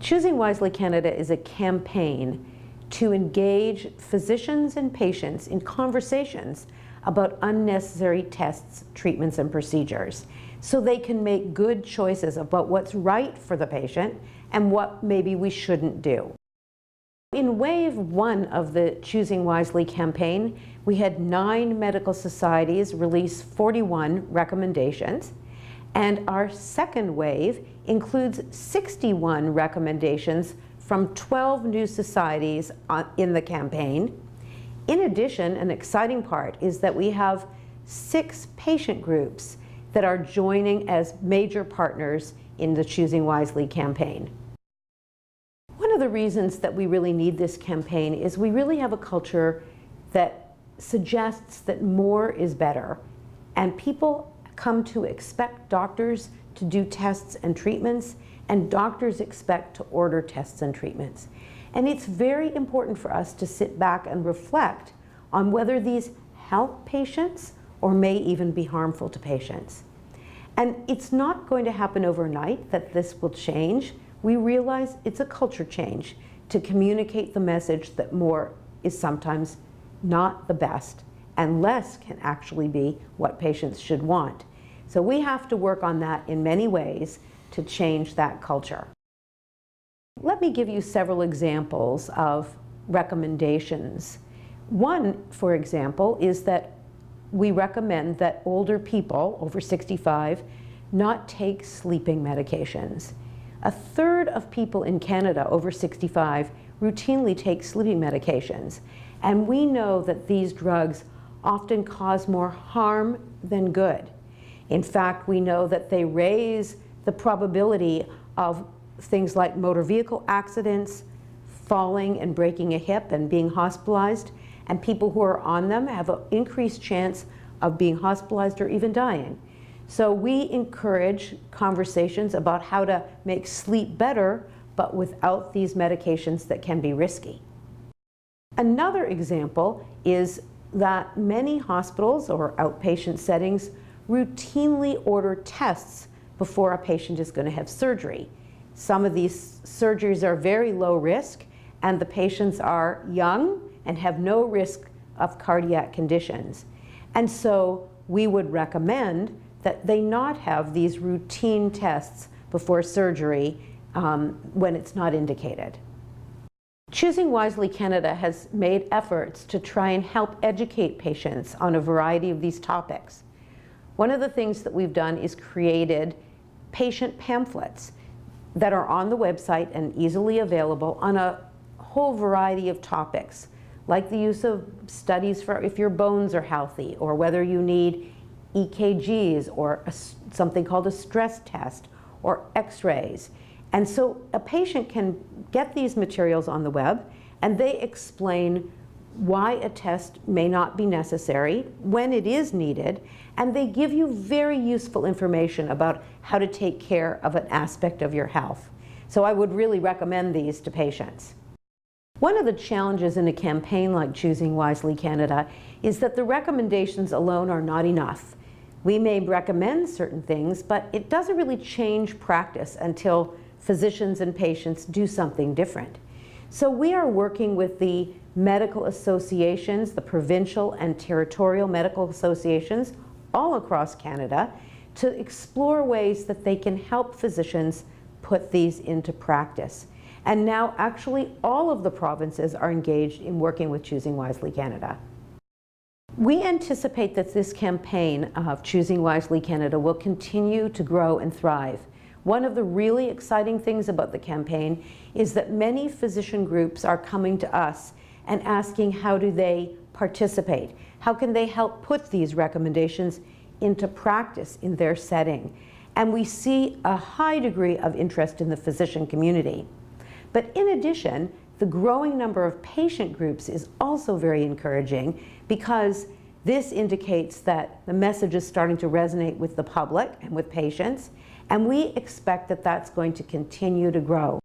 Choosing Wisely Canada is a campaign to engage physicians and patients in conversations about unnecessary tests, treatments, and procedures, so they can make good choices about what's right for the patient and what maybe we shouldn't do. In wave 1 of the Choosing Wisely campaign, we had 9 medical societies release 41 recommendations, and our second wave includes 61 recommendations from 12 new societies in the campaign. In addition, an exciting part is that we have 6 patient groups that are joining as major partners in the Choosing Wisely campaign. One of the reasons that we really need this campaign is we really have a culture that suggests that more is better, and people come to expect doctors to do tests and treatments, and doctors expect to order tests and treatments. And it's very important for us to sit back and reflect on whether these help patients or may even be harmful to patients. And it's not going to happen overnight that this will change. We realize it's a culture change to communicate the message that more is sometimes not the best and less can actually be what patients should want. So we have to work on that in many ways to change that culture. Let me give you several examples of recommendations. One, for example, is that we recommend that older people over 65 not take sleeping medications. A third of people in Canada over 65 routinely take sleeping medications, and we know that these drugs often cause more harm than good. In fact, we know that they raise the probability of things like motor vehicle accidents, falling and breaking a hip and being hospitalized, and people who are on them have an increased chance of being hospitalized or even dying. So we encourage conversations about how to make sleep better, but without these medications that can be risky. Another example is that many hospitals or outpatient settings routinely order tests before a patient is going to have surgery. Some of these surgeries are very low risk, and the patients are young and have no risk of cardiac conditions. And so we would recommend that they not have these routine tests before surgery when it's not indicated. Choosing Wisely Canada has made efforts to try and help educate patients on a variety of these topics. One of the things that we've done is created patient pamphlets that are on the website and easily available on a whole variety of topics, like the use of studies for if your bones are healthy, or whether you need EKGs or something called a stress test or x-rays. And so a patient can get these materials on the web, and they explain why a test may not be necessary, when it is needed, and they give you very useful information about how to take care of an aspect of your health. So I would really recommend these to patients. One of the challenges in a campaign like Choosing Wisely Canada is that the recommendations alone are not enough. We may recommend certain things, but it doesn't really change practice until physicians and patients do something different. So we are working with the medical associations, the provincial and territorial medical associations all across Canada, to explore ways that they can help physicians put these into practice. And now actually all of the provinces are engaged in working with Choosing Wisely Canada. We anticipate that this campaign of Choosing Wisely Canada will continue to grow and thrive. One of the really exciting things about the campaign is that many physician groups are coming to us and asking how do they participate? How can they help put these recommendations into practice in their setting? And we see a high degree of interest in the physician community. But in addition, the growing number of patient groups is also very encouraging, because this indicates that the message is starting to resonate with the public and with patients, and we expect that that's going to continue to grow.